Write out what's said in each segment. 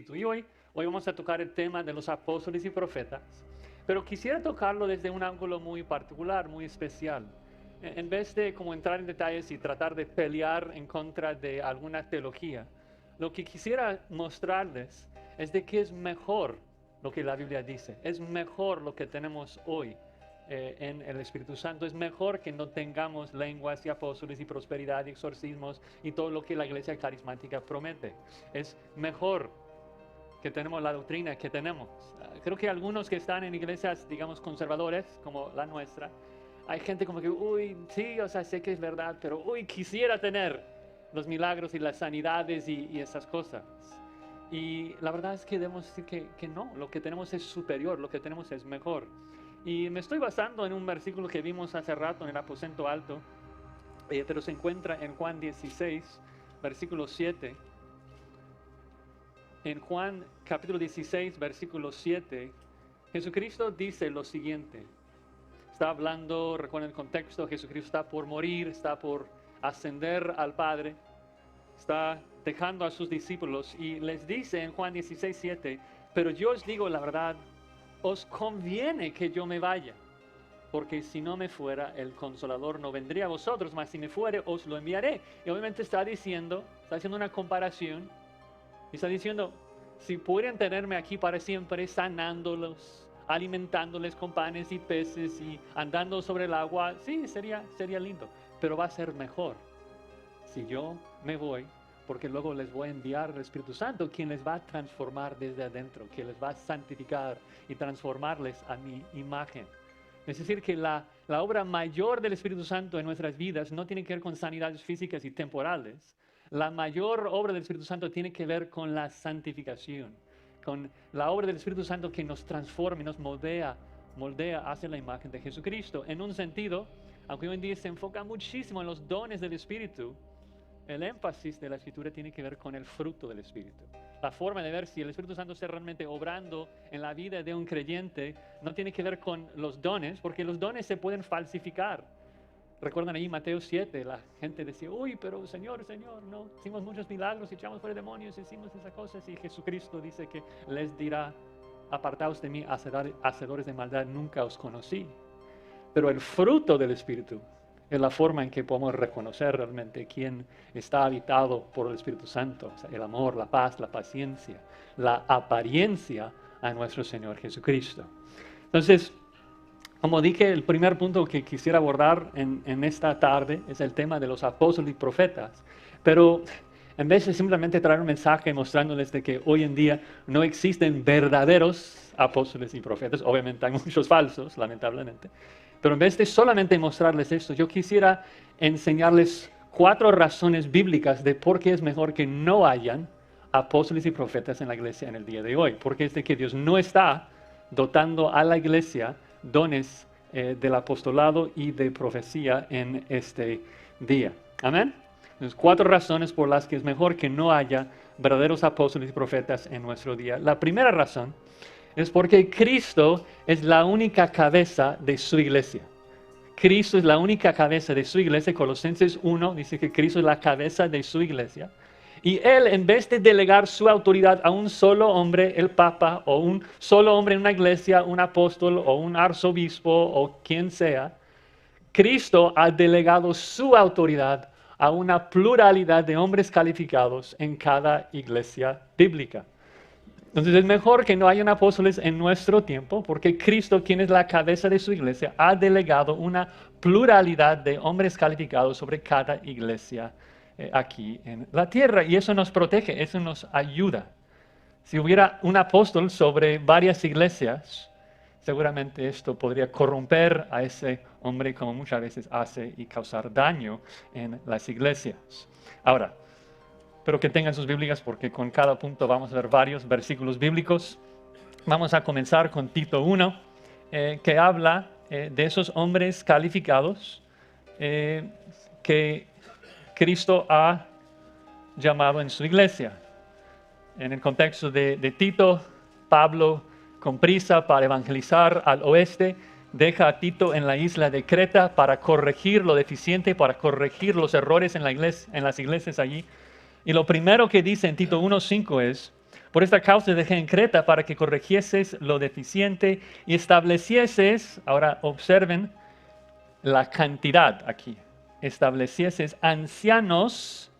Espíritu. Y hoy vamos a tocar el tema de los apóstoles y profetas, pero quisiera tocarlo desde un ángulo muy particular, muy especial. En vez de como entrar en detalles y tratar de pelear en contra de alguna teología, lo que quisiera mostrarles es de que es mejor lo que la Biblia dice, es mejor lo que tenemos hoy en el Espíritu Santo, es mejor que no tengamos lenguas y apóstoles y prosperidad y exorcismos y todo lo que la iglesia carismática promete. Es mejor que tenemos la doctrina que tenemos. Creo que algunos que están en iglesias, digamos, conservadores, como la nuestra, hay gente como que, uy, sí, o sea, sé que es verdad, pero uy, quisiera tener los milagros y las sanidades y esas cosas. Y la verdad es que debemos decir que no, lo que tenemos es superior, lo que tenemos es mejor. Y me estoy basando en un versículo que vimos hace rato en el aposento alto, pero se encuentra en Juan 16, versículo 7. En Juan capítulo 16, versículo 7, Jesucristo dice lo siguiente. Está hablando, recuerden el contexto, Jesucristo está por morir, está por ascender al Padre, está dejando a sus discípulos y les dice en Juan 16, 7, pero yo os digo la verdad, os conviene que yo me vaya, porque si no me fuera, el Consolador no vendría a vosotros, mas si me fuere, os lo enviaré. Y obviamente está haciendo una comparación, y está diciendo, si pudieran tenerme aquí para siempre, sanándolos, alimentándoles con panes y peces y andando sobre el agua, sí, sería lindo, pero va a ser mejor si yo me voy, porque luego les voy a enviar el Espíritu Santo, quien les va a transformar desde adentro, que les va a santificar y transformarles a mi imagen. Es decir, que la obra mayor del Espíritu Santo en nuestras vidas no tiene que ver con sanidades físicas y temporales. La mayor obra del Espíritu Santo tiene que ver con la santificación, con la obra del Espíritu Santo que nos transforma y nos moldea hacia la imagen de Jesucristo. En un sentido, aunque hoy en día se enfoca muchísimo en los dones del Espíritu, el énfasis de la Escritura tiene que ver con el fruto del Espíritu. La forma de ver si el Espíritu Santo está realmente obrando en la vida de un creyente no tiene que ver con los dones, porque los dones se pueden falsificar. Recuerdan ahí Mateo 7, la gente decía, uy, pero Señor, no, hicimos muchos milagros, echamos fuera demonios, hicimos esas cosas, y Jesucristo dice que les dirá, apartaos de mí, hacedores de maldad, nunca os conocí. Pero el fruto del Espíritu es la forma en que podemos reconocer realmente quién está habitado por el Espíritu Santo, o sea, el amor, la paz, la paciencia, la apariencia a nuestro Señor Jesucristo. Entonces, como dije, el primer punto que quisiera abordar en esta tarde es el tema de los apóstoles y profetas, pero en vez de simplemente traer un mensaje mostrándoles de que hoy en día no existen verdaderos apóstoles y profetas, obviamente hay muchos falsos, lamentablemente, pero en vez de solamente mostrarles esto, yo quisiera enseñarles 4 razones bíblicas de por qué es mejor que no hayan apóstoles y profetas en la iglesia en el día de hoy. Porque es de que Dios no está dotando a la iglesia dones del apostolado y de profecía en este día. Amén. Entonces, 4 razones por las que es mejor que no haya verdaderos apóstoles y profetas en nuestro día. La primera razón es porque Cristo es la única cabeza de su iglesia. Cristo es la única cabeza de su iglesia. Colosenses 1 dice que Cristo es la cabeza de su iglesia. Y Él, en vez de delegar su autoridad a un solo hombre, el Papa, o un solo hombre en una iglesia, un apóstol, o un arzobispo, o quien sea, Cristo ha delegado su autoridad a una pluralidad de hombres calificados en cada iglesia bíblica. Entonces es mejor que no hayan apóstoles en nuestro tiempo, porque Cristo, quien es la cabeza de su iglesia, ha delegado una pluralidad de hombres calificados sobre cada iglesia aquí en la tierra. Y eso nos protege, eso nos ayuda. Si hubiera un apóstol sobre varias iglesias, seguramente esto podría corromper a ese hombre como muchas veces hace y causar daño en las iglesias. Ahora, espero que tengan sus Biblias porque con cada punto vamos a ver varios versículos bíblicos. Vamos a comenzar con Tito 1, que habla de esos hombres calificados que Cristo ha llamado en su iglesia. En el contexto de Tito, Pablo, con prisa para evangelizar al oeste, deja a Tito en la isla de Creta para corregir lo deficiente, para corregir los errores en las iglesias allí. Y lo primero que dice en Tito 1:5 es, Por esta causa dejé en Creta para que corrigieses lo deficiente y establecieses, ahora observen la cantidad aquí, establecieses ancianos,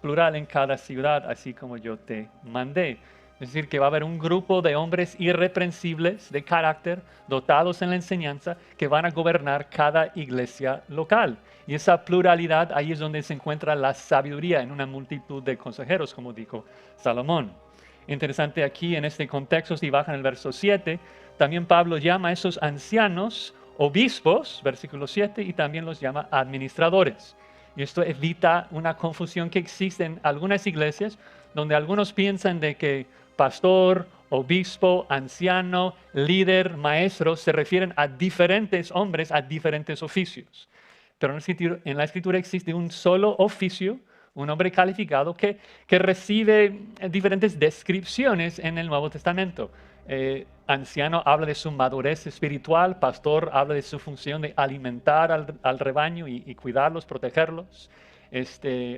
plural, en cada ciudad, así como yo te mandé. Es decir, que va a haber un grupo de hombres irreprensibles de carácter, dotados en la enseñanza, que van a gobernar cada iglesia local. Y esa pluralidad, ahí es donde se encuentra la sabiduría en una multitud de consejeros, como dijo Salomón. Interesante aquí en este contexto, si bajan el verso 7, también Pablo llama a esos ancianos obispos, versículo 7, y también los llama administradores. Y esto evita una confusión que existe en algunas iglesias, donde algunos piensan de que pastor, obispo, anciano, líder, maestro se refieren a diferentes hombres, a diferentes oficios. Pero en la escritura existe un solo oficio, un hombre calificado que recibe diferentes descripciones en el Nuevo Testamento. Anciano habla de su madurez espiritual, pastor habla de su función de alimentar al rebaño y cuidarlos, protegerlos.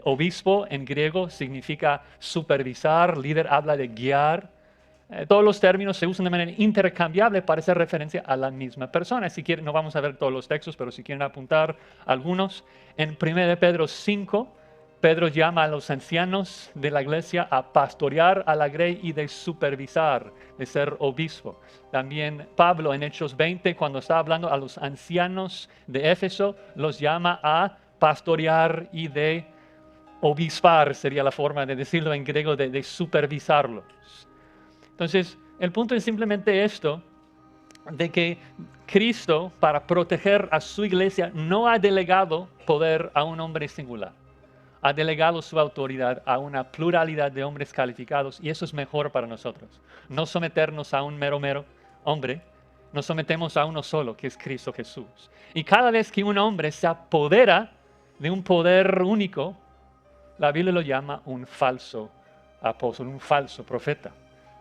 Obispo en griego significa supervisar, líder habla de guiar. Todos los términos se usan de manera intercambiable para hacer referencia a la misma persona. Si quieren, no vamos a ver todos los textos, pero si quieren apuntar algunos, en 1 Pedro 5, Pedro llama a los ancianos de la iglesia a pastorear a la grey y de supervisar, de ser obispo. También Pablo en Hechos 20, cuando está hablando a los ancianos de Éfeso, los llama a pastorear y de obispar, sería la forma de decirlo en griego, de supervisarlos. Entonces, el punto es simplemente esto, de que Cristo, para proteger a su iglesia, no ha delegado poder a un hombre singular. Ha delegado su autoridad a una pluralidad de hombres calificados y eso es mejor para nosotros. No someternos a un mero hombre, nos sometemos a uno solo, que es Cristo Jesús. Y cada vez que un hombre se apodera de un poder único, la Biblia lo llama un falso apóstol, un falso profeta.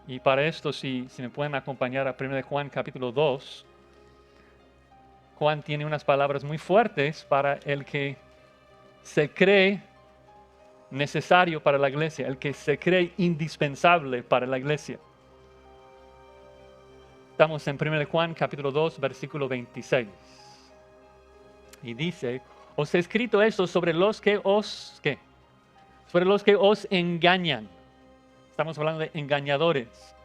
Y para esto, si me pueden acompañar a 1 Juan capítulo 2, Juan tiene unas palabras muy fuertes para el que se cree necesario para la iglesia, el que se cree indispensable para la iglesia. Estamos en 1 Juan capítulo 2, versículo 26. Y dice, os he escrito esto sobre los que os, ¿qué? Sobre los que os engañan. Estamos hablando de engañadores.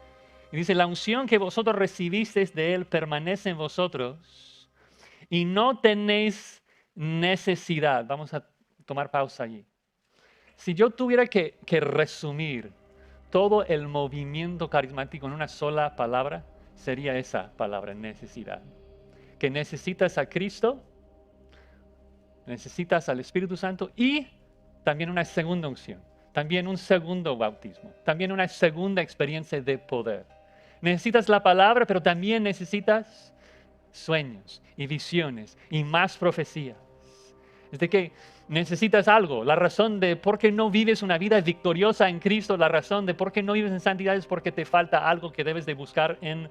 Y dice, la unción que vosotros recibisteis de él permanece en vosotros y no tenéis necesidad. Vamos a tomar pausa allí. Si yo tuviera que resumir todo el movimiento carismático en una sola palabra, sería esa palabra, necesidad. Que necesitas a Cristo, necesitas al Espíritu Santo y también una segunda unción, también un segundo bautismo, también una segunda experiencia de poder. Necesitas la palabra, pero también necesitas sueños y visiones y más profecías. Es de que necesitas algo. La razón de por qué no vives una vida victoriosa en Cristo, la razón de por qué no vives en santidad es porque te falta algo que debes de buscar en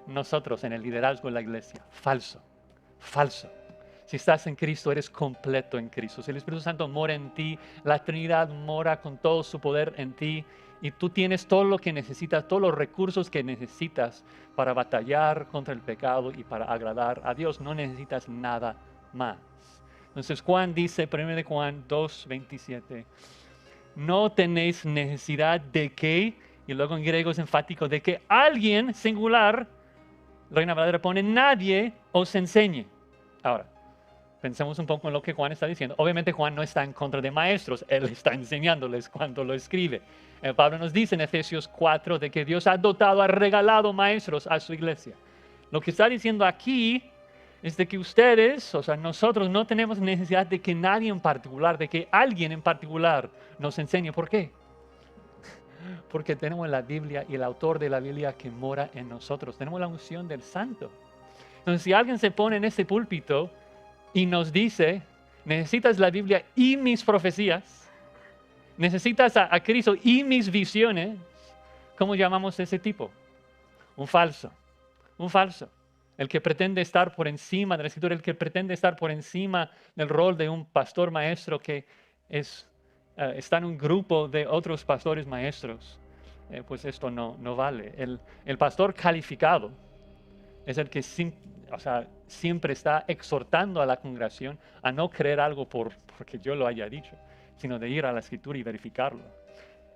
nosotros, en el liderazgo de la iglesia. Falso, falso. Si estás en Cristo, eres completo en Cristo. Si el Espíritu Santo mora en ti, la Trinidad mora con todo su poder en ti y tú tienes todo lo que necesitas, todos los recursos que necesitas para batallar contra el pecado y para agradar a Dios. No necesitas nada más. Entonces Juan dice, 1 Juan 2:27, no tenéis necesidad de que, y luego en griego es enfático, de que alguien singular, Reina Valera pone, nadie os enseñe. Ahora, pensemos un poco en lo que Juan está diciendo. Obviamente Juan no está en contra de maestros, él está enseñándoles cuando lo escribe. Pablo nos dice en Efesios 4 de que Dios ha dotado, ha regalado maestros a su iglesia. Lo que está diciendo aquí es de que ustedes, o sea, nosotros no tenemos necesidad de que nadie en particular, de que alguien en particular nos enseñe. ¿Por qué? Porque tenemos la Biblia y el autor de la Biblia que mora en nosotros. Tenemos la unción del Santo. Entonces, si alguien se pone en ese púlpito y nos dice, necesitas la Biblia y mis profecías, necesitas a Cristo y mis visiones, ¿cómo llamamos a ese tipo? Un falso, un falso. El que pretende estar por encima de la Escritura, el que pretende estar por encima del rol de un pastor maestro que está en un grupo de otros pastores maestros. pues esto no vale. El pastor calificado es el que siempre está exhortando a la congregación a no creer algo porque yo lo haya dicho, sino de ir a la Escritura y verificarlo.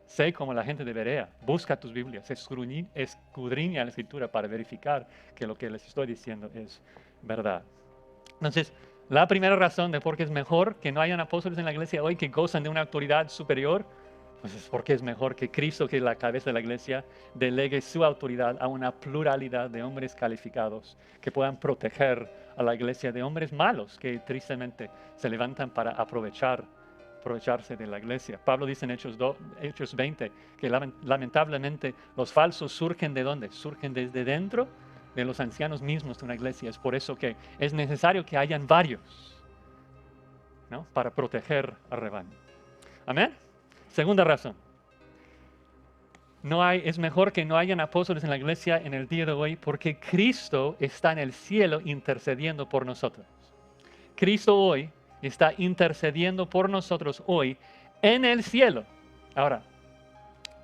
Sé como la gente de Berea, busca tus Biblias, escudriña la Escritura para verificar que lo que les estoy diciendo es verdad. Entonces, la primera razón de por qué es mejor que no hayan apóstoles en la iglesia hoy que gozan de una autoridad superior, pues es porque es mejor que Cristo, que es la cabeza de la iglesia, delegue su autoridad a una pluralidad de hombres calificados que puedan proteger a la iglesia de hombres malos que tristemente se levantan para aprovecharse de la iglesia. Pablo dice en Hechos 20 que lamentablemente los falsos surgen ¿de dónde? Surgen desde dentro de los ancianos mismos de una iglesia. Es por eso que es necesario que hayan varios, ¿no? Para proteger al rebaño. Amén. Segunda razón. Es mejor que no hayan apóstoles en la iglesia en el día de hoy porque Cristo está en el cielo intercediendo por nosotros. Cristo hoy está intercediendo por nosotros hoy en el cielo. Ahora,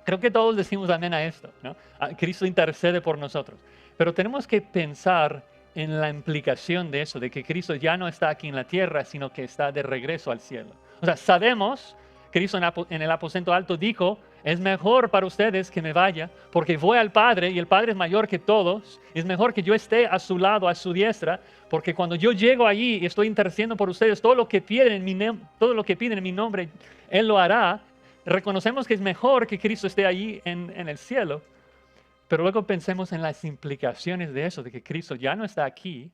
creo que todos decimos amén a esto, ¿no? Cristo intercede por nosotros. Pero tenemos que pensar en la implicación de eso, de que Cristo ya no está aquí en la tierra, sino que está de regreso al cielo. O sea, sabemos, Cristo en el aposento alto dijo, es mejor para ustedes que me vaya, porque voy al Padre y el Padre es mayor que todos. Es mejor que yo esté a su lado, a su diestra, porque cuando yo llego allí y estoy intercediendo por ustedes, todo lo que piden en mi nombre, Él lo hará. Reconocemos que es mejor que Cristo esté allí en el cielo, pero luego pensemos en las implicaciones de eso, de que Cristo ya no está aquí,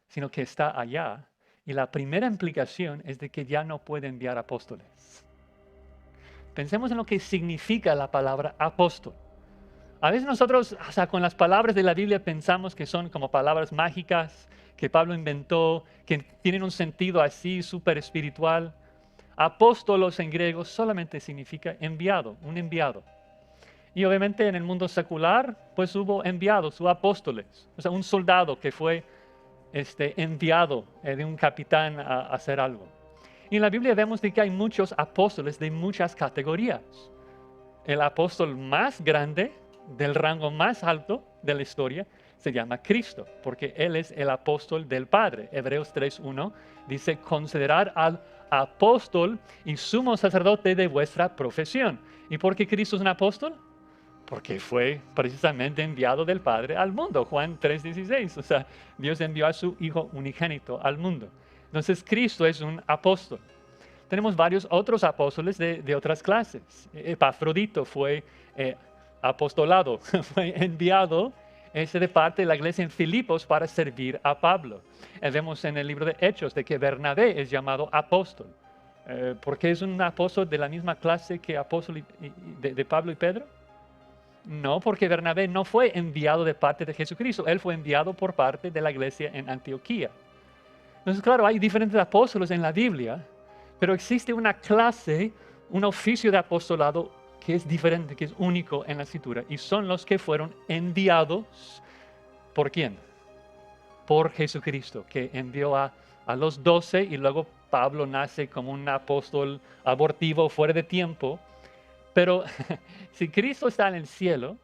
sino que está allá. Y la primera implicación es de que ya no puede enviar apóstoles. Pensemos en lo que significa la palabra apóstol. A veces nosotros, con las palabras de la Biblia pensamos que son como palabras mágicas que Pablo inventó, que tienen un sentido así súper espiritual. Apóstolos en griego solamente significa enviado, un enviado. Y obviamente en el mundo secular, pues hubo enviados o apóstoles. O sea, un soldado que fue enviado de un capitán a hacer algo. Y en la Biblia vemos de que hay muchos apóstoles de muchas categorías. El apóstol más grande, del rango más alto de la historia, se llama Cristo, porque Él es el apóstol del Padre. Hebreos 3:1 dice, considerad al apóstol y sumo sacerdote de vuestra profesión. ¿Y por qué Cristo es un apóstol? Porque fue precisamente enviado del Padre al mundo. Juan 3:16. O sea, Dios envió a su Hijo unigénito al mundo. Entonces, Cristo es un apóstol. Tenemos varios otros apóstoles de otras clases. Epafrodito fue apostolado, fue enviado de parte de la iglesia en Filipos para servir a Pablo. Vemos en el libro de Hechos de que Bernabé es llamado apóstol. ¿Por qué es un apóstol de la misma clase que apóstol de Pablo y Pedro? No, porque Bernabé no fue enviado de parte de Jesucristo, él fue enviado por parte de la iglesia en Antioquía. Entonces, claro, hay diferentes apóstoles en la Biblia, pero existe una clase, un oficio de apostolado que es diferente, que es único en la Escritura, y son los que fueron enviados. ¿Por quién? Por Jesucristo, que envió a los 12 y luego Pablo nace como un apóstol abortivo, fuera de tiempo. Pero si Cristo está en el cielo,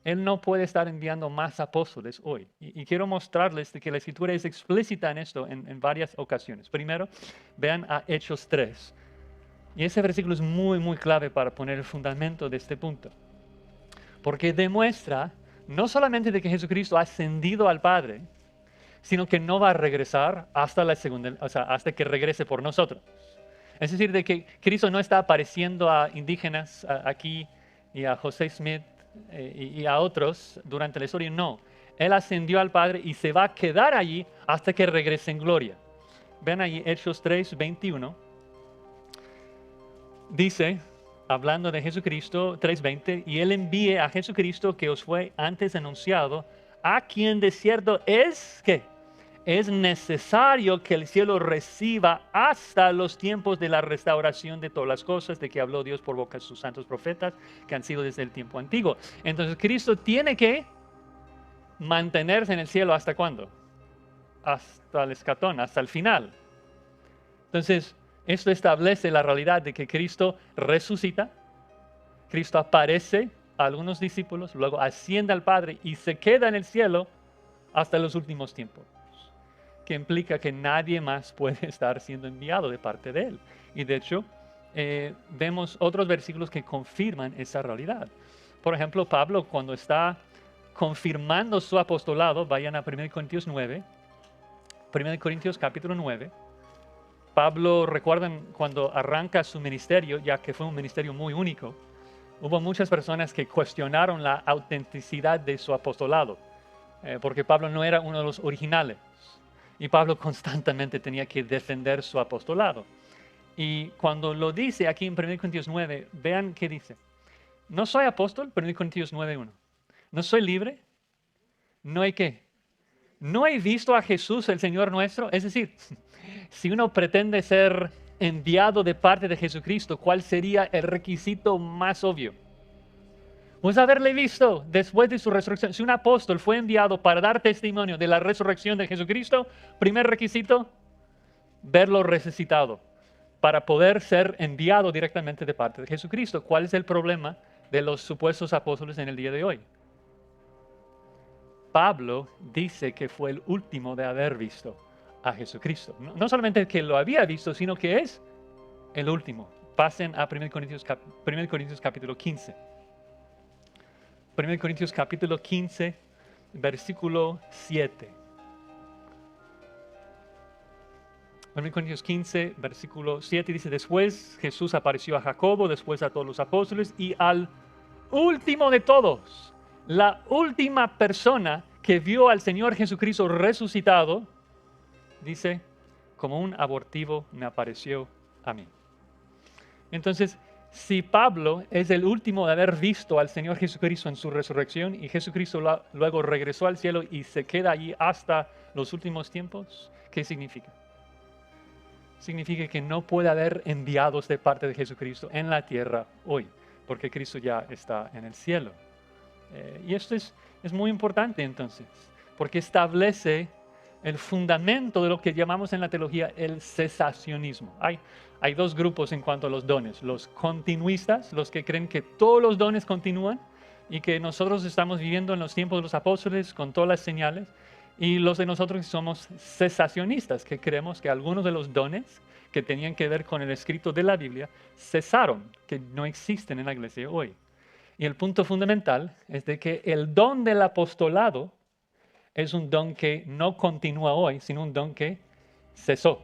Él no puede estar enviando más apóstoles hoy. Y quiero mostrarles que la Escritura es explícita en esto en varias ocasiones. Primero, vean a Hechos 3. Y ese versículo es muy, muy clave para poner el fundamento de este punto. Porque demuestra no solamente de que Jesucristo ha ascendido al Padre, sino que no va a regresar hasta hasta que regrese por nosotros. Es decir, de que Cristo no está apareciendo a indígenas aquí y a José Smith y a otros durante la historia. No, Él ascendió al Padre y se va a quedar allí hasta que regrese en gloria. Ven ahí Hechos 3:21. Dice, hablando de Jesucristo, 3:20, y Él envíe a Jesucristo que os fue antes anunciado, a quien de cierto es, ¿qué? Es necesario que el cielo reciba hasta los tiempos de la restauración de todas las cosas de que habló Dios por boca de sus santos profetas que han sido desde el tiempo antiguo. Entonces Cristo tiene que mantenerse en el cielo ¿hasta cuándo? Hasta el escatón, hasta el final. Entonces esto establece la realidad de que Cristo resucita, Cristo aparece a algunos discípulos, luego asciende al Padre y se queda en el cielo hasta los últimos tiempos, que implica que nadie más puede estar siendo enviado de parte de Él. Y de hecho, vemos otros versículos que confirman esa realidad. Por ejemplo, Pablo, cuando está confirmando su apostolado, vayan a 1 Corintios 9, 1 Corintios capítulo 9, Pablo, recuerdan cuando arranca su ministerio, ya que fue un ministerio muy único, hubo muchas personas que cuestionaron la autenticidad de su apostolado, porque Pablo no era uno de los originales. Y Pablo constantemente tenía que defender su apostolado. Y cuando lo dice aquí en 1 Corintios 9, vean qué dice. No soy apóstol, 1 Corintios 9:1. No soy libre. No hay qué. No he visto a Jesús, el Señor nuestro. Es decir, si uno pretende ser enviado de parte de Jesucristo, ¿cuál sería el requisito más obvio? Pues haberle visto después de su resurrección. Si un apóstol fue enviado para dar testimonio de la resurrección de Jesucristo, primer requisito, verlo resucitado, para poder ser enviado directamente de parte de Jesucristo. ¿Cuál es el problema de los supuestos apóstoles en el día de hoy? Pablo dice que fue el último de haber visto a Jesucristo. No solamente que lo había visto, sino que es el último. Pasen a 1 Corintios capítulo 15. 1 Corintios capítulo 15, versículo 7. 1 Corintios 15, versículo 7 dice, después Jesús apareció a Jacobo, después a todos los apóstoles y al último de todos, la última persona que vio al Señor Jesucristo resucitado, dice, como un abortivo me apareció a mí. Entonces, si Pablo es el último de haber visto al Señor Jesucristo en su resurrección y Jesucristo luego regresó al cielo y se queda allí hasta los últimos tiempos, ¿qué significa? Significa que no puede haber enviados de parte de Jesucristo en la tierra hoy, porque Cristo ya está en el cielo. Y esto es muy importante entonces, porque establece el fundamento de lo que llamamos en la teología el cesacionismo. Hay dos grupos en cuanto a los dones, los continuistas, los que creen que todos los dones continúan y que nosotros estamos viviendo en los tiempos de los apóstoles con todas las señales, y los de nosotros que somos cesacionistas, que creemos que algunos de los dones que tenían que ver con el escrito de la Biblia cesaron, que no existen en la iglesia hoy. Y el punto fundamental es de que el don del apostolado es un don que no continúa hoy, sino un don que cesó.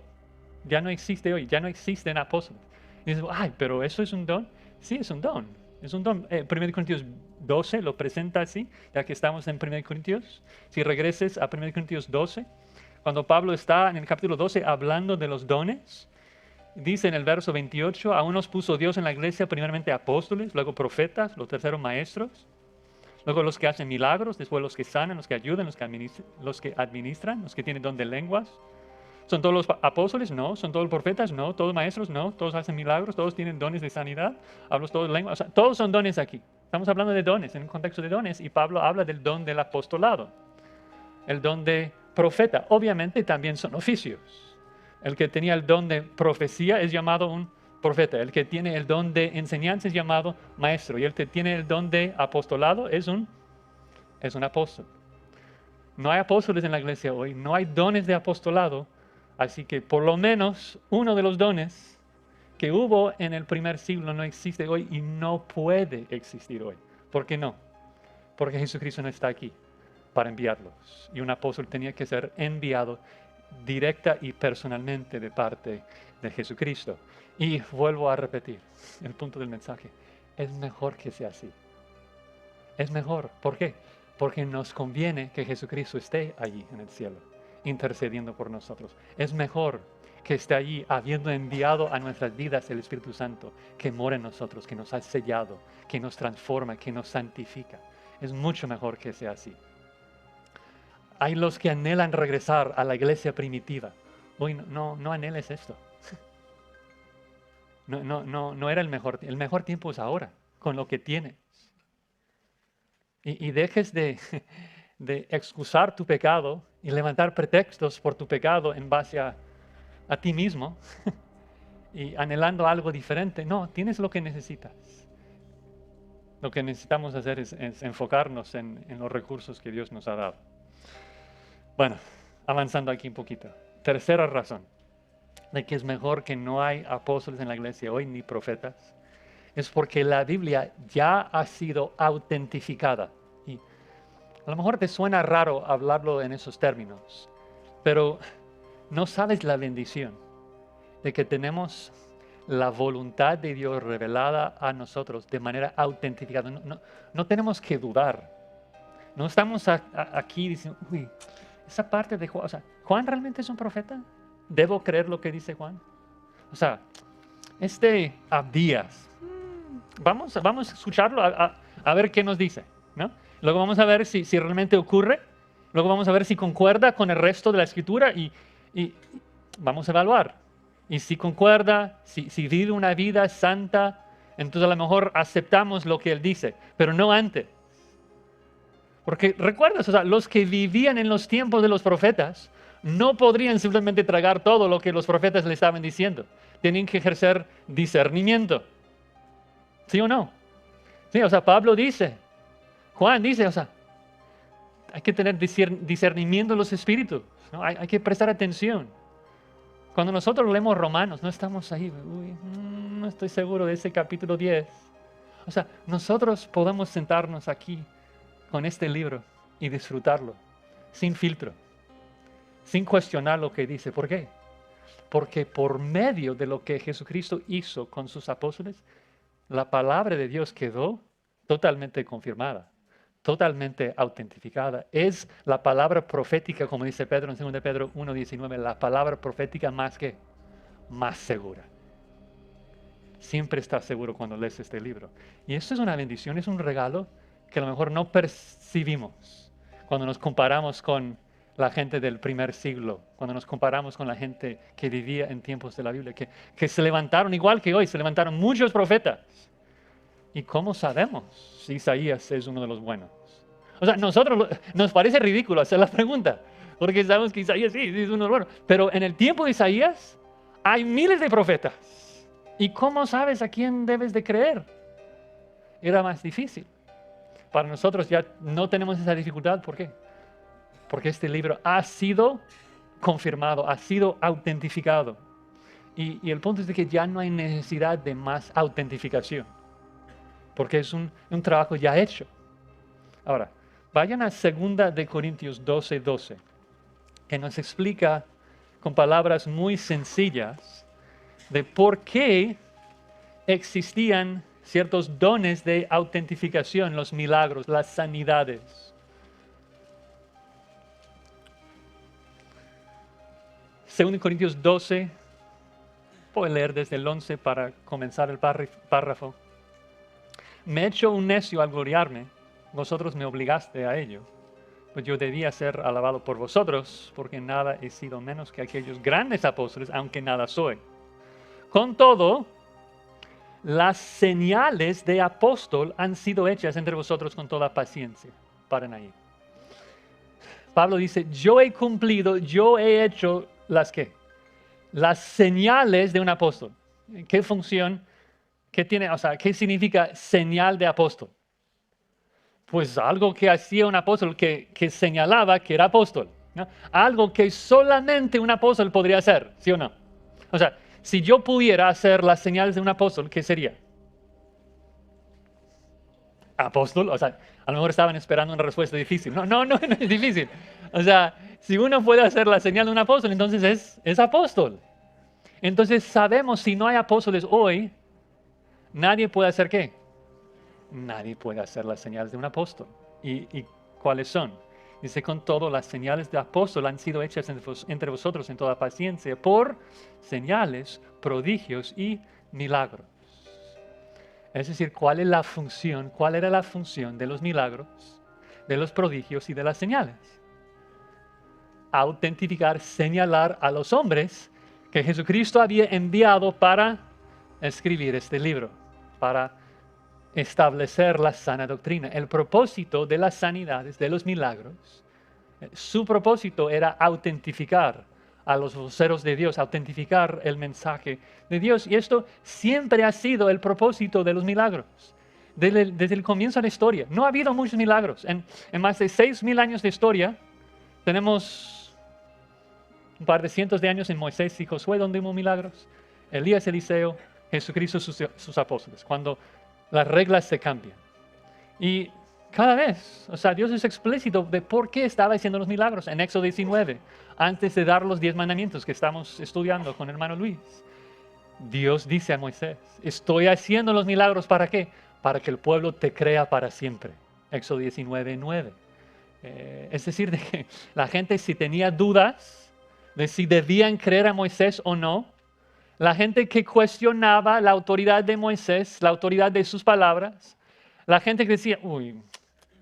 Ya no existe hoy, ya no existen apóstoles. Y dices, ay, pero ¿eso es un don? Sí, es un don. Es un don. 1 Corintios 12 lo presenta así, ya que estamos en 1 Corintios. Si regreses a 1 Corintios 12, cuando Pablo está en el capítulo 12 hablando de los dones, dice en el verso 28, a unos puso Dios en la iglesia primeramente apóstoles, luego profetas, los terceros maestros, luego los que hacen milagros, después los que sanan, los que ayudan, los que administran, los que tienen don de lenguas. ¿Son todos los apóstoles? No. ¿Son todos los profetas? No. ¿Todos maestros? No. ¿Todos hacen milagros? ¿Todos tienen dones de sanidad? ¿Hablo todos lenguas? O sea, todos son dones aquí. Estamos hablando de dones, en un contexto de dones, y Pablo habla del don del apostolado, el don de profeta. Obviamente también son oficios. El que tenía el don de profecía es llamado un profeta. El que tiene el don de enseñanza es llamado maestro. Y el que tiene el don de apostolado es un apóstol. No hay apóstoles en la iglesia hoy, no hay dones de apostolado. Así que por lo menos uno de los dones que hubo en el primer siglo no existe hoy y no puede existir hoy. ¿Por qué no? Porque Jesucristo no está aquí para enviarlos. Y un apóstol tenía que ser enviado directa y personalmente de parte de Jesucristo. Y vuelvo a repetir el punto del mensaje. Es mejor que sea así. Es mejor. ¿Por qué? Porque nos conviene que Jesucristo esté allí en el cielo, intercediendo por nosotros. Es mejor que esté allí habiendo enviado a nuestras vidas el Espíritu Santo, que mora en nosotros, que nos ha sellado, que nos transforma, que nos santifica. Es mucho mejor que sea así. Hay los que anhelan regresar a la iglesia primitiva. Hoy no anheles esto. No era el mejor. El mejor tiempo es ahora, con lo que tienes. Y dejes de excusar tu pecado y levantar pretextos por tu pecado en base a ti mismo y anhelando algo diferente. No, tienes lo que necesitas. Lo que necesitamos hacer es enfocarnos en los recursos que Dios nos ha dado. Bueno, avanzando aquí un poquito. Tercera razón de que es mejor que no hay apóstoles en la iglesia hoy ni profetas, es porque la Biblia ya ha sido autentificada. Y a lo mejor te suena raro hablarlo en esos términos, pero no sabes la bendición de que tenemos la voluntad de Dios revelada a nosotros de manera autentificada. No tenemos que dudar. No estamos aquí diciendo, uy, esa parte de Juan, o sea, ¿Juan realmente es un profeta? ¿Debo creer lo que dice Juan? O sea, Abdías, vamos a escucharlo, a ver qué nos dice, ¿no? Luego vamos a ver si realmente ocurre, luego vamos a ver si concuerda con el resto de la escritura y vamos a evaluar. Y si concuerda, si vive una vida santa, entonces a lo mejor aceptamos lo que él dice, pero no antes. Porque recuerdas, o sea, los que vivían en los tiempos de los profetas no podrían simplemente tragar todo lo que los profetas le estaban diciendo. Tenían que ejercer discernimiento. ¿Sí o no? Sí, o sea, Pablo dice, Juan dice, o sea, hay que tener discernimiento de los espíritus, ¿no? Hay que prestar atención. Cuando nosotros leemos Romanos, no estamos ahí, uy, no estoy seguro de ese capítulo 10. O sea, nosotros podemos sentarnos aquí con este libro y disfrutarlo, sin filtro, sin cuestionar lo que dice. ¿Por qué? Porque por medio de lo que Jesucristo hizo con sus apóstoles, la palabra de Dios quedó totalmente confirmada, totalmente autentificada. Es la palabra profética, como dice Pedro en 2 Pedro 1:19, la palabra profética más segura. Siempre estás seguro cuando lees este libro. Y esto es una bendición, es un regalo que a lo mejor no percibimos cuando nos comparamos con la gente del primer siglo, cuando nos comparamos con la gente que vivía en tiempos de la Biblia, que se levantaron igual que hoy, se levantaron muchos profetas. ¿Y cómo sabemos si Isaías es uno de los buenos? O sea, nos parece ridículo hacer la pregunta, porque sabemos que Isaías sí es uno de los buenos. Pero en el tiempo de Isaías hay miles de profetas. ¿Y cómo sabes a quién debes de creer? Era más difícil. Para nosotros ya no tenemos esa dificultad. ¿Por qué? Porque este libro ha sido confirmado, ha sido autentificado. Y el punto es de que ya no hay necesidad de más autentificación, porque es un trabajo ya hecho. Ahora, vayan a 2 de Corintios 12:12, que nos explica con palabras muy sencillas de por qué existían ciertos dones de autentificación, los milagros, las sanidades. 2 Corintios 12, voy a leer desde el 11 para comenzar el párrafo. Me he hecho un necio al gloriarme, vosotros me obligaste a ello, pues yo debía ser alabado por vosotros, porque nada he sido menos que aquellos grandes apóstoles, aunque nada soy. Con todo, las señales de apóstol han sido hechas entre vosotros con toda paciencia. Paren ahí. Pablo dice, yo he cumplido, yo he hecho las señales de un apóstol. ¿Qué función? ¿Qué tiene? O sea, ¿qué significa señal de apóstol? Pues algo que hacía un apóstol que señalaba que era apóstol, ¿no? Algo que solamente un apóstol podría hacer, ¿sí o no? O sea, si yo pudiera hacer las señales de un apóstol, ¿qué sería? Apóstol, o sea, a lo mejor estaban esperando una respuesta difícil. No es difícil. O sea, si uno puede hacer la señal de un apóstol, entonces es apóstol. Entonces sabemos, si no hay apóstoles hoy, nadie puede hacer ¿qué? Nadie puede hacer las señales de un apóstol. ¿Y cuáles son? Dice, con todo, las señales de apóstol han sido hechas entre vosotros en toda paciencia por señales, prodigios y milagros. Es decir, ¿cuál era la función de los milagros, de los prodigios y de las señales? Autentificar, señalar a los hombres que Jesucristo había enviado para escribir este libro, para establecer la sana doctrina. El propósito de las sanidades, de los milagros, su propósito era autentificar a los voceros de Dios, autentificar el mensaje de Dios. Y esto siempre ha sido el propósito de los milagros. desde el comienzo de la historia. No ha habido muchos milagros. En más de 6,000 años de historia, tenemos un par de cientos de años en Moisés y Josué donde hubo milagros. Elías, Eliseo, Jesucristo, sus apóstoles, cuando las reglas se cambian. Y cada vez, o sea, Dios es explícito de por qué estaba haciendo los milagros. En Éxodo 19, antes de dar los 10 mandamientos que estamos estudiando con el hermano Luis, Dios dice a Moisés, estoy haciendo los milagros, ¿para qué? Para que el pueblo te crea para siempre. Éxodo 19, 9. Es decir, de que la gente, si tenía dudas de si debían creer a Moisés o no, la gente que cuestionaba la autoridad de Moisés, la autoridad de sus palabras, la gente que decía, uy,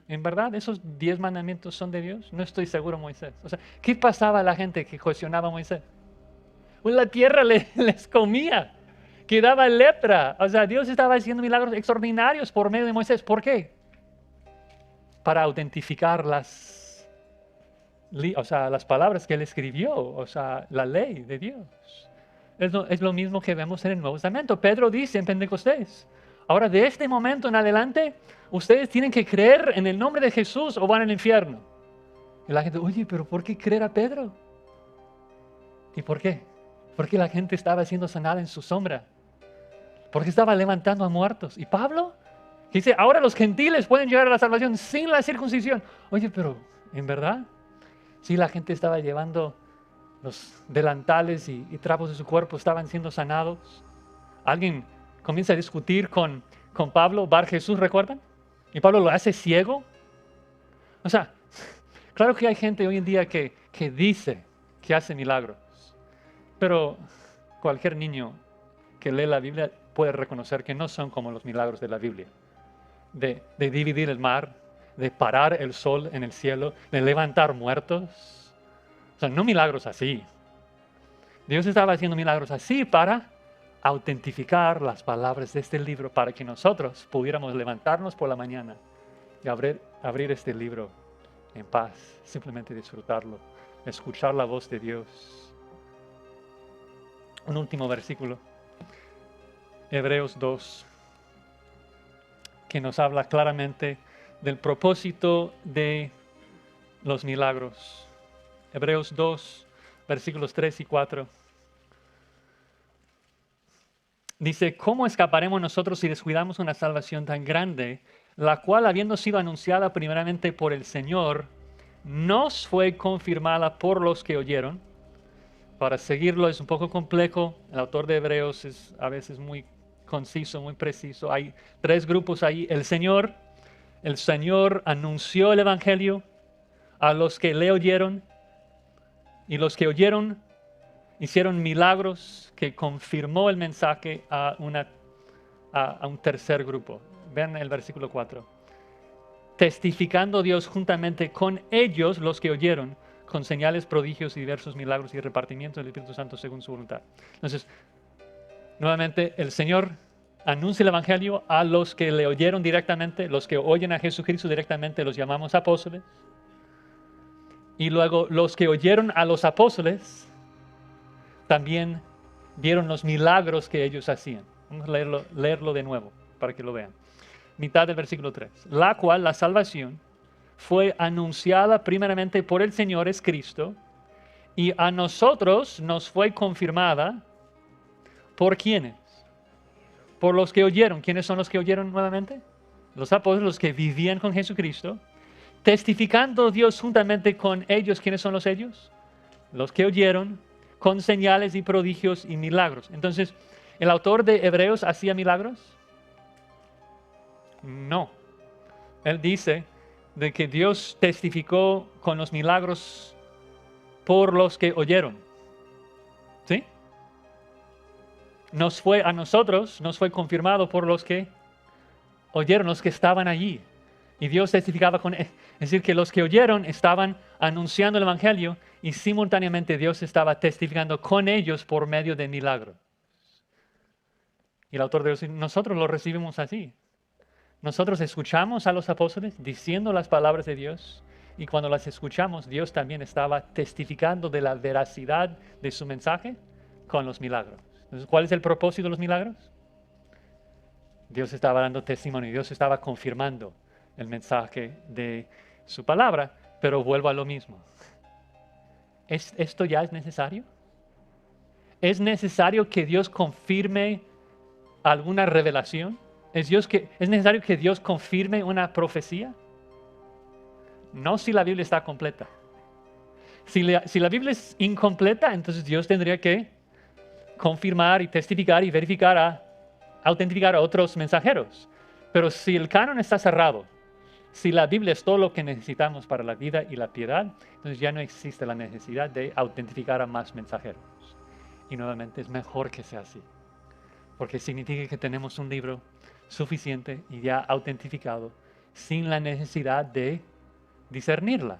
¿en verdad esos 10 mandamientos son de Dios? No estoy seguro, Moisés. O sea, ¿qué pasaba a la gente que cuestionaba a Moisés? Pues la tierra les comía, quedaba lepra. O sea, Dios estaba haciendo milagros extraordinarios por medio de Moisés. ¿Por qué? Para autentificar las palabras que él escribió, o sea, la ley de Dios. Es lo mismo que vemos en el Nuevo Testamento. Pedro dice en Pentecostés, ahora de este momento en adelante, ustedes tienen que creer en el nombre de Jesús o van al infierno. Y la gente, oye, pero ¿por qué creer a Pedro? ¿Y por qué? Porque la gente estaba siendo sanada en su sombra. Porque estaba levantando a muertos. ¿Y Pablo? Que dice, ahora los gentiles pueden llegar a la salvación sin la circuncisión. Oye, pero ¿en verdad? Sí, la gente estaba llevando los delantales y trapos de su cuerpo, estaban siendo sanados. Alguien comienza a discutir con Pablo, Bar Jesús, ¿recuerdan? Y Pablo lo hace ciego. O sea, claro que hay gente hoy en día que dice que hace milagros. Pero cualquier niño que lee la Biblia puede reconocer que no son como los milagros de la Biblia. De dividir el mar, de parar el sol en el cielo, de levantar muertos. O sea, no milagros así. Dios estaba haciendo milagros así para autentificar las palabras de este libro, para que nosotros pudiéramos levantarnos por la mañana y abrir este libro en paz, simplemente disfrutarlo, escuchar la voz de Dios. Un último versículo, Hebreos 2, que nos habla claramente del propósito de los milagros. Hebreos 2, versículos 3 y 4. Dice, ¿cómo escaparemos nosotros si descuidamos una salvación tan grande, la cual, habiendo sido anunciada primeramente por el Señor, nos fue confirmada por los que oyeron? Para seguirlo es un poco complejo. El autor de Hebreos es a veces muy conciso, muy preciso. Hay 3 grupos ahí. El Señor anunció el Evangelio a los que le oyeron, y los que oyeron hicieron milagros que confirmó el mensaje a un tercer grupo. Vean el versículo 4. Testificando Dios juntamente con ellos, los que oyeron, con señales, prodigios y diversos milagros y repartimiento del Espíritu Santo según su voluntad. Entonces, nuevamente, el Señor anuncia el Evangelio a los que le oyeron directamente, los que oyen a Jesucristo directamente, los llamamos apóstoles. Y luego los que oyeron a los apóstoles también vieron los milagros que ellos hacían. Vamos a leerlo de nuevo para que lo vean. Mitad del versículo 3. La cual, la salvación, fue anunciada primeramente por el Señor, es Cristo, y a nosotros nos fue confirmada ¿por quiénes? Por los que oyeron. ¿Quiénes son los que oyeron nuevamente? Los apóstoles, los que vivían con Jesucristo. Testificando Dios juntamente con ellos. ¿Quiénes son los ellos? Los que oyeron, con señales y prodigios y milagros. Entonces, ¿el autor de Hebreos hacía milagros? No. Él dice de que Dios testificó con los milagros por los que oyeron. ¿Sí? A nosotros nos fue confirmado por los que oyeron, los que estaban allí. Y Dios testificaba con él. Es decir, que los que oyeron estaban anunciando el Evangelio y simultáneamente Dios estaba testificando con ellos por medio de milagros. Y el autor de Dios, nosotros lo recibimos así. Nosotros escuchamos a los apóstoles diciendo las palabras de Dios y cuando las escuchamos, Dios también estaba testificando de la veracidad de su mensaje con los milagros. Entonces, ¿cuál es el propósito de los milagros? Dios estaba dando testimonio, Dios estaba confirmando el mensaje de su palabra, pero vuelvo a lo mismo. ¿Esto ya es necesario? ¿Es necesario que Dios confirme alguna revelación? ¿Es necesario que Dios confirme una profecía? No si la Biblia está completa. Si la Biblia es incompleta, entonces Dios tendría que confirmar y testificar y verificar, autentificar a otros mensajeros. Pero si el canon está cerrado, si la Biblia es todo lo que necesitamos para la vida y la piedad, entonces ya no existe la necesidad de autentificar a más mensajeros. Y nuevamente es mejor que sea así, porque significa que tenemos un libro suficiente y ya autentificado, sin la necesidad de discernirla.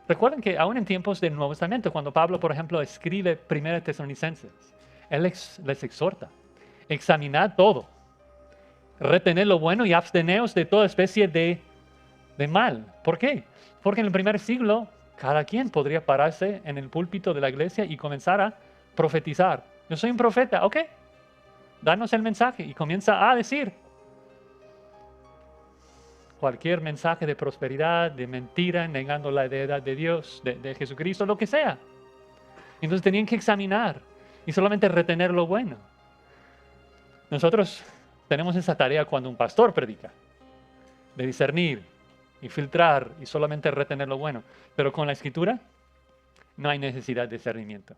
Recuerden que aún en tiempos del Nuevo Testamento, cuando Pablo, por ejemplo, escribe 1 Tesalonicenses, él les exhorta, examinad todo, retened lo bueno y absteneos de toda especie de mal. ¿Por qué? Porque en el primer siglo, cada quien podría pararse en el púlpito de la iglesia y comenzar a profetizar. Yo soy un profeta, ok, danos el mensaje, y comienza a decir cualquier mensaje de prosperidad, de mentira, negando la deidad de Dios, de Jesucristo, lo que sea. Entonces tenían que examinar y solamente retener lo bueno. Nosotros tenemos esa tarea cuando un pastor predica, de discernir y filtrar y solamente retener lo bueno. Pero con la Escritura no hay necesidad de discernimiento.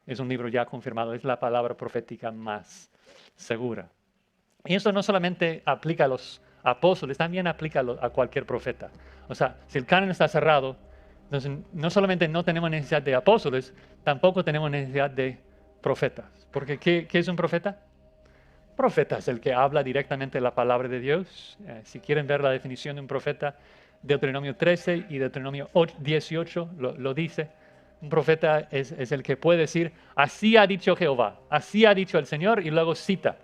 Es un libro ya confirmado, es la palabra profética más segura. Y eso no solamente aplica a los apóstoles, también aplica a cualquier profeta. O sea, si el canon está cerrado, entonces no solamente no tenemos necesidad de apóstoles, tampoco tenemos necesidad de profetas. Porque ¿qué es un profeta? Profeta es el que habla directamente la palabra de Dios. Si quieren ver la definición de un profeta, Deuteronomio 13 y Deuteronomio 18 lo dice. Un profeta es el que puede decir, así ha dicho Jehová, así ha dicho el Señor, y luego cita.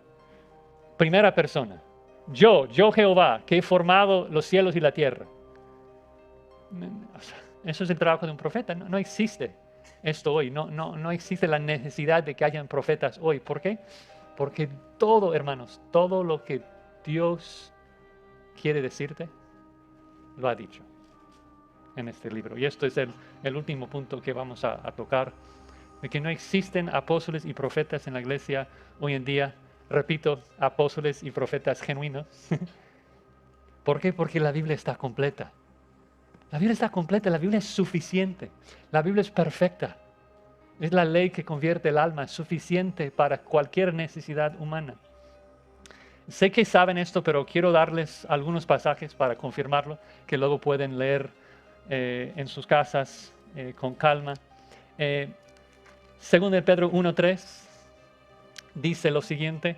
Primera persona. Yo Jehová, que he formado los cielos y la tierra. Eso es el trabajo de un profeta. No existe esto hoy. No existe la necesidad de que hayan profetas hoy. ¿Por qué? Porque todo, hermanos, todo lo que Dios quiere decirte, lo ha dicho en este libro. Y esto es el último punto que vamos a tocar, de que no existen apóstoles y profetas en la iglesia hoy en día. Repito, apóstoles y profetas genuinos. ¿Por qué? Porque la Biblia está completa. La Biblia está completa, la Biblia es suficiente. La Biblia es perfecta. Es la ley que convierte el alma, es suficiente para cualquier necesidad humana. Sé que saben esto, pero quiero darles algunos pasajes para confirmarlo, que luego pueden leer en sus casas con calma. Según de Pedro 1:3, dice lo siguiente.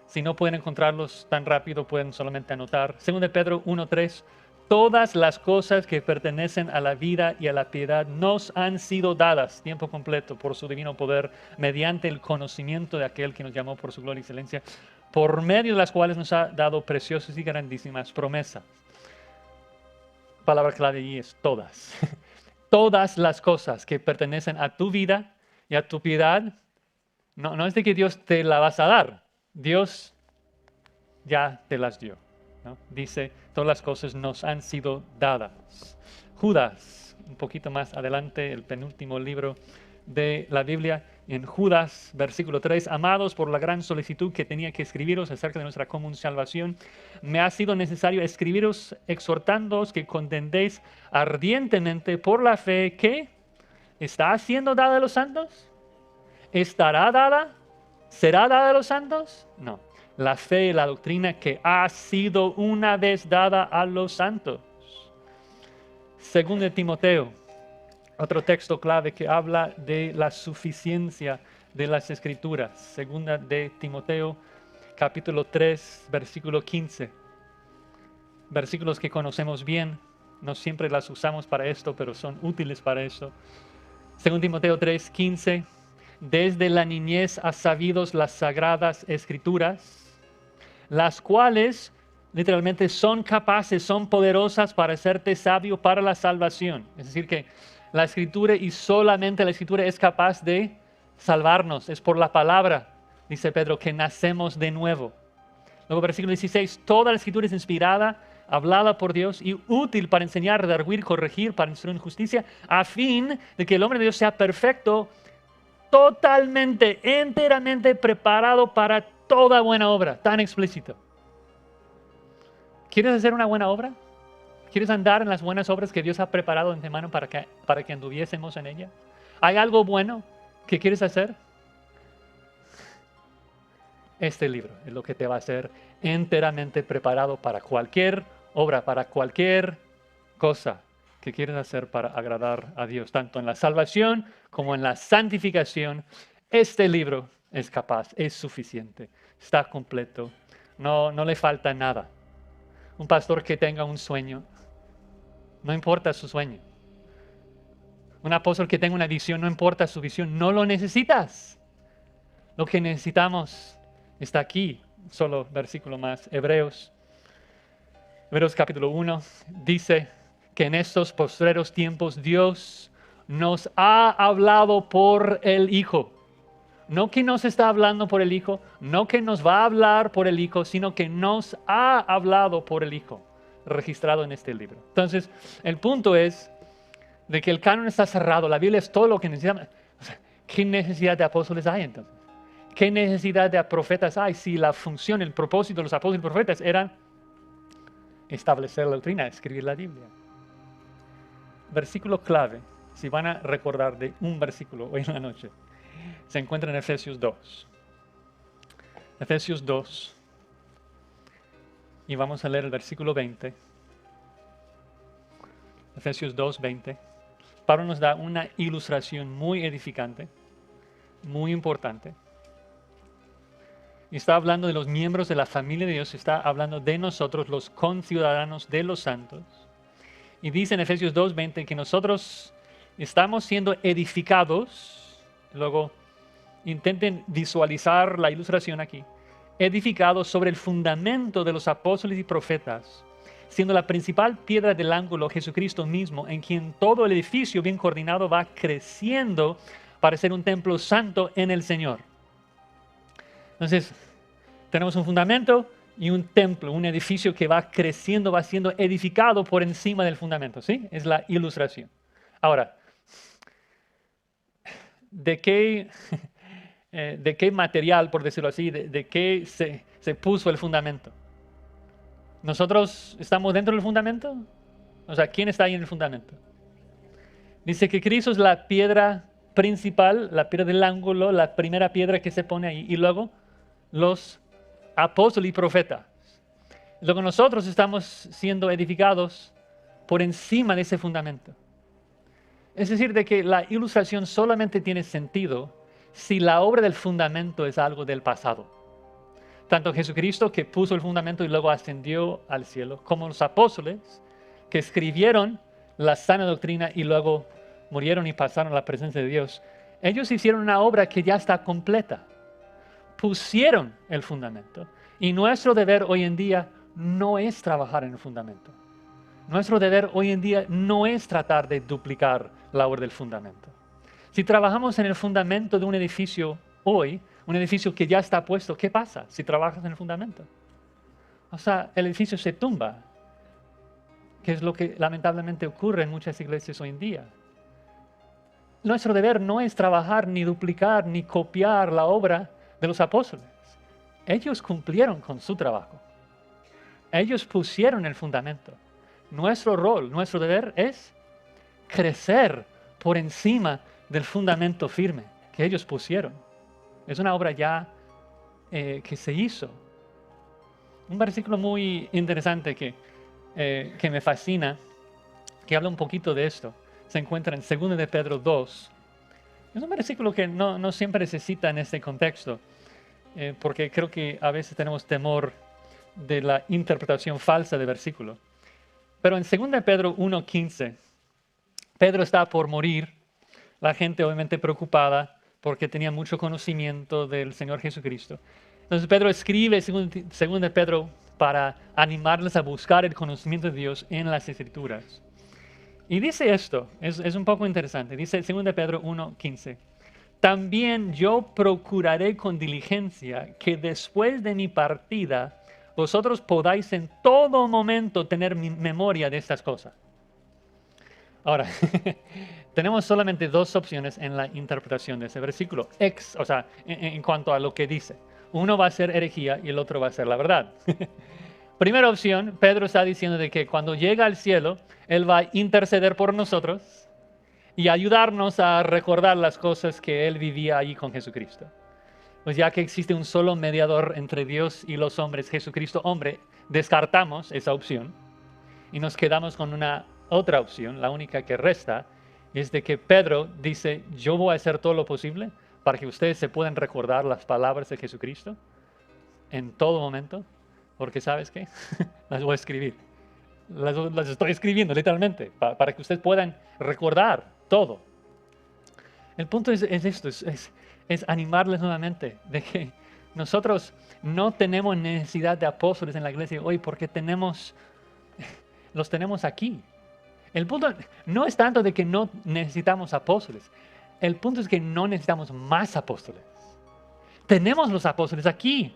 Si no pueden encontrarlos tan rápido, pueden solamente anotar. Según de Pedro 1:3, todas las cosas que pertenecen a la vida y a la piedad nos han sido dadas, tiempo completo, por su divino poder, mediante el conocimiento de aquel que nos llamó por su gloria y excelencia, por medio de las cuales nos ha dado preciosas y grandísimas promesas. Palabra clave allí es todas. Todas las cosas que pertenecen a tu vida y a tu piedad, no es de que Dios te la vas a dar. Dios ya te las dio, ¿no? Dice, todas las cosas nos han sido dadas. Judas, un poquito más adelante, el penúltimo libro de la Biblia, en Judas, versículo 3, amados, por la gran solicitud que tenía que escribiros acerca de nuestra común salvación, me ha sido necesario escribiros exhortándoos que contendéis ardientemente por la fe que está siendo dada a los santos. ¿Estará dada? ¿Será dada a los santos? No. La fe y la doctrina que ha sido una vez dada a los santos. Según de Timoteo, otro texto clave que habla de la suficiencia de las Escrituras. Segunda de Timoteo, capítulo 3, versículo 15. Versículos que conocemos bien. No siempre las usamos para esto, pero son útiles para eso. Según Timoteo 3, 15. Desde la niñez has sabido las sagradas Escrituras, las cuales literalmente son capaces, son poderosas para hacerte sabio para la salvación. Es decir, que la Escritura y solamente la Escritura es capaz de salvarnos. Es por la palabra, dice Pedro, que nacemos de nuevo. Luego versículo 16, toda la escritura es inspirada, hablada por Dios y útil para enseñar, redarguir, corregir, para instruir en justicia, a fin de que el hombre de Dios sea perfecto, totalmente, enteramente preparado para toda buena obra. Tan explícito. ¿Quieres hacer una buena obra? ¿Quieres andar en las buenas obras que Dios ha preparado de antemano para que anduviésemos en ella? ¿Hay algo bueno que quieres hacer? Este libro es lo que te va a hacer enteramente preparado para cualquier obra, para cualquier cosa que quieras hacer para agradar a Dios, tanto en la salvación como en la santificación. Este libro es capaz, es suficiente, está completo, no le falta nada. Un pastor que tenga un sueño, no importa su sueño. Un apóstol que tenga una visión, no importa su visión, no lo necesitas. Lo que necesitamos está aquí, solo versículo más, Hebreos capítulo 1, dice que en estos postreros tiempos Dios nos ha hablado por el Hijo. No que nos está hablando por el Hijo, no que nos va a hablar por el Hijo, sino que nos ha hablado por el Hijo, registrado en este libro. Entonces, el punto es de que el canon está cerrado, la Biblia es todo lo que necesitamos. O sea, ¿qué necesidad de apóstoles hay entonces? ¿Qué necesidad de profetas hay si la función, el propósito de los apóstoles y profetas era establecer la doctrina, escribir la Biblia? Versículo clave, si van a recordar de un versículo hoy en la noche, se encuentra en Efesios 2. Efesios 2. Y vamos a leer el versículo 20. Efesios 2, 20. Pablo nos da una ilustración muy edificante, muy importante. Y está hablando de los miembros de la familia de Dios, está hablando de nosotros, los conciudadanos de los santos. Y dice en Efesios 2, 20 que nosotros estamos siendo edificados. Luego intenten visualizar la ilustración aquí. Edificados sobre el fundamento de los apóstoles y profetas, siendo la principal piedra del ángulo Jesucristo mismo, en quien todo el edificio bien coordinado va creciendo para ser un templo santo en el Señor. Entonces, tenemos un fundamento y un templo, un edificio que va creciendo, va siendo edificado por encima del fundamento, ¿sí? Es la ilustración. Ahora, ¿de qué material, por decirlo así, de qué se puso el fundamento? ¿Nosotros estamos dentro del fundamento? O sea, ¿quién está ahí en el fundamento? Dice que Cristo es la piedra principal, la piedra del ángulo, la primera piedra que se pone ahí. Y luego los apóstoles y profetas. Luego nosotros estamos siendo edificados por encima de ese fundamento. Es decir, de que la ilustración solamente tiene sentido si la obra del fundamento es algo del pasado. Tanto Jesucristo, que puso el fundamento y luego ascendió al cielo, como los apóstoles que escribieron la sana doctrina y luego murieron y pasaron a la presencia de Dios. Ellos hicieron una obra que ya está completa. Pusieron el fundamento. Y nuestro deber hoy en día no es trabajar en el fundamento. Nuestro deber hoy en día no es tratar de duplicar la obra del fundamento. Si trabajamos en el fundamento de un edificio hoy, un edificio que ya está puesto, ¿qué pasa si trabajas en el fundamento? O sea, el edificio se tumba, que es lo que lamentablemente ocurre en muchas iglesias hoy en día. Nuestro deber no es trabajar, ni duplicar, ni copiar la obra de los apóstoles. Ellos cumplieron con su trabajo. Ellos pusieron el fundamento. Nuestro rol, nuestro deber es crecer por encima del fundamento firme que ellos pusieron. Es una obra ya que se hizo. Un versículo muy interesante que me fascina, que habla un poquito de esto, se encuentra en 2 de Pedro 2. Es un versículo que no siempre se cita en este contexto, porque creo que a veces tenemos temor de la interpretación falsa del versículo. Pero en 2 de Pedro 1:15, Pedro está por morir, la gente obviamente preocupada porque tenía mucho conocimiento del Señor Jesucristo. Entonces Pedro escribe 2 de Pedro para animarles a buscar el conocimiento de Dios en las Escrituras. Y dice esto, es un poco interesante, dice 2 de Pedro 1:15. También yo procuraré con diligencia que después de mi partida vosotros podáis en todo momento tener memoria de estas cosas. Ahora, tenemos solamente dos opciones en la interpretación de ese versículo, o sea, en cuanto a lo que dice. Uno va a ser herejía y el otro va a ser la verdad. Primera opción, Pedro está diciendo de que cuando llega al cielo, Él va a interceder por nosotros y ayudarnos a recordar las cosas que Él vivía allí con Jesucristo. Pues ya que existe un solo mediador entre Dios y los hombres, Jesucristo hombre, descartamos esa opción y nos quedamos con una otra opción, la única que resta, es de que Pedro dice, yo voy a hacer todo lo posible para que ustedes se puedan recordar las palabras de Jesucristo en todo momento, porque ¿sabes qué? Las voy a escribir. Las estoy escribiendo literalmente, para que ustedes puedan recordar todo. El punto es esto, es animarles nuevamente de que nosotros no tenemos necesidad de apóstoles en la iglesia hoy porque los tenemos aquí. El punto no es tanto de que no necesitamos apóstoles. El punto es que no necesitamos más apóstoles. Tenemos los apóstoles aquí.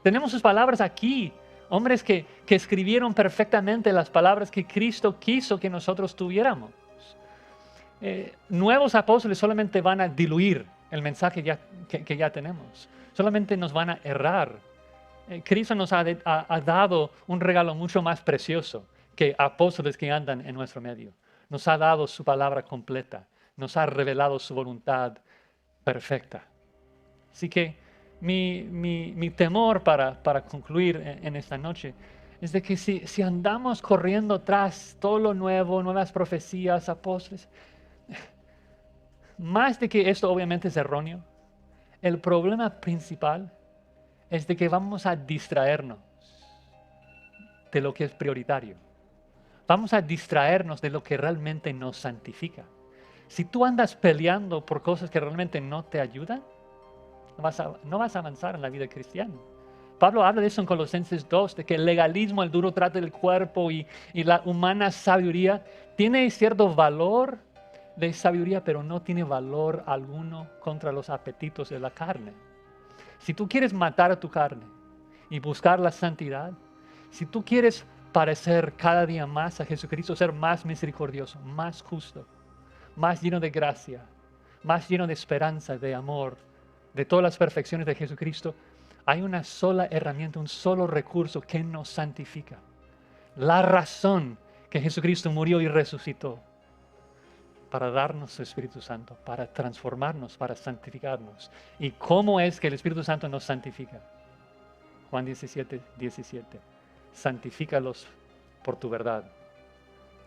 Tenemos sus palabras aquí. Hombres que escribieron perfectamente las palabras que Cristo quiso que nosotros tuviéramos. Nuevos apóstoles solamente van a diluir el mensaje que ya tenemos. Solamente nos van a errar. Cristo nos ha dado un regalo mucho más precioso que apóstoles que andan en nuestro medio. Nos ha dado su palabra completa. Nos ha revelado su voluntad perfecta. Así que mi temor para concluir en esta noche es de que si andamos corriendo tras todo lo nuevo, nuevas profecías, apóstoles, más de que esto obviamente es erróneo, el problema principal es de que vamos a distraernos de lo que es prioritario. Vamos a distraernos de lo que realmente nos santifica. Si tú andas peleando por cosas que realmente no te ayudan, no vas a avanzar en la vida cristiana. Pablo habla de eso en Colosenses 2, de que el legalismo, el duro trato del cuerpo y la humana sabiduría tiene cierto valor de sabiduría, pero no tiene valor alguno contra los apetitos de la carne. Si tú quieres matar a tu carne y buscar la santidad, si tú quieres parecer cada día más a Jesucristo, ser más misericordioso, más justo, más lleno de gracia, más lleno de esperanza, de amor, de todas las perfecciones de Jesucristo, hay una sola herramienta, un solo recurso que nos santifica. La razón que Jesucristo murió y resucitó para darnos su Espíritu Santo, para transformarnos, para santificarnos. ¿Y cómo es que el Espíritu Santo nos santifica? Juan 17, 17. Santifícalos por tu verdad.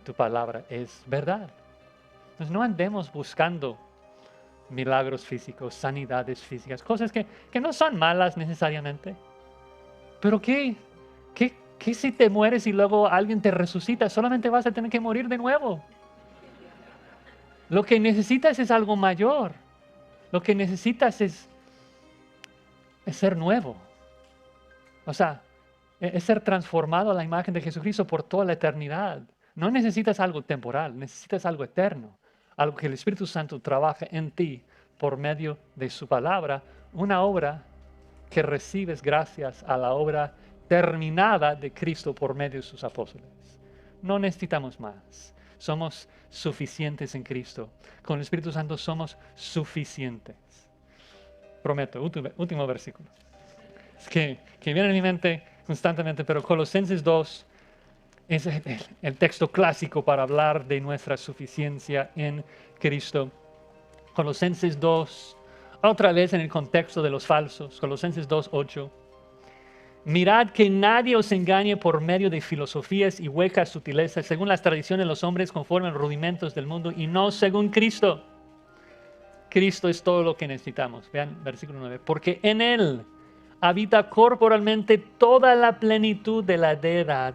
Tu palabra es verdad. Entonces no andemos buscando milagros físicos, sanidades físicas, cosas que no son malas necesariamente. Pero ¿qué si te mueres y luego alguien te resucita? Solamente vas a tener que morir de nuevo. Lo que necesitas es algo mayor. Lo que necesitas es ser nuevo. O sea, es ser transformado a la imagen de Jesucristo por toda la eternidad. No necesitas algo temporal, necesitas algo eterno. Algo que el Espíritu Santo trabaja en ti por medio de su palabra. Una obra que recibes gracias a la obra terminada de Cristo por medio de sus apóstoles. No necesitamos más. Somos suficientes en Cristo. Con el Espíritu Santo somos suficientes. Prometo, último versículo. Es que viene en mi mente constantemente, pero Colosenses 2 es el texto clásico para hablar de nuestra suficiencia en Cristo. Colosenses 2, otra vez en el contexto de los falsos. Colosenses 2, 8. Mirad que nadie os engañe por medio de filosofías y huecas sutilezas, según las tradiciones de los hombres, conforme a los rudimentos del mundo, y no según Cristo. Cristo es todo lo que necesitamos. Vean versículo 9. Porque en Él habita corporalmente toda la plenitud de la deidad.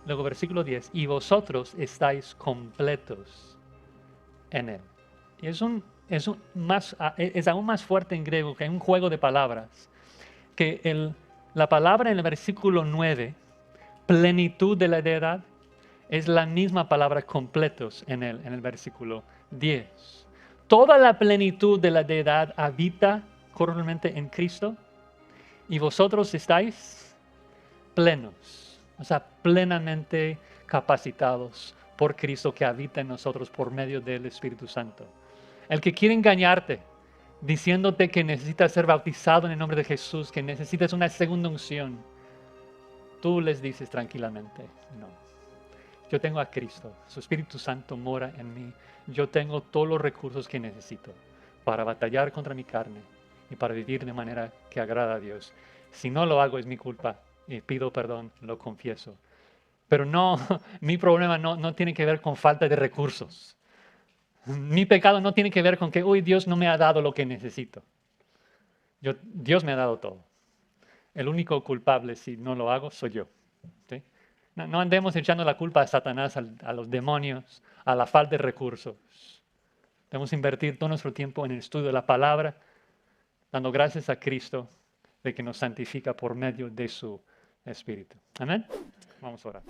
Luego versículo 10. Y vosotros estáis completos en Él. Y es aún más fuerte en griego, que hay un juego de palabras. Que la palabra en el versículo 9, plenitud de la deidad, es la misma palabra completos en el versículo 10. Toda la plenitud de la deidad habita corporalmente en Cristo y vosotros estáis plenos, o sea, plenamente capacitados por Cristo que habita en nosotros por medio del Espíritu Santo. El que quiere engañarte, diciéndote que necesitas ser bautizado en el nombre de Jesús, que necesitas una segunda unción, tú les dices tranquilamente, no. Yo tengo a Cristo, su Espíritu Santo mora en mí. Yo tengo todos los recursos que necesito para batallar contra mi carne y para vivir de manera que agrada a Dios. Si no lo hago es mi culpa y pido perdón, lo confieso. Pero no, mi problema no tiene que ver con falta de recursos. Mi pecado no tiene que ver con que, uy, Dios no me ha dado lo que necesito. Dios me ha dado todo. El único culpable si no lo hago soy yo. ¿Sí? No andemos echando la culpa a Satanás, a los demonios, a la falta de recursos. Debemos invertir todo nuestro tiempo en el estudio de la palabra, dando gracias a Cristo de que nos santifica por medio de su Espíritu. Amén. Vamos a orar.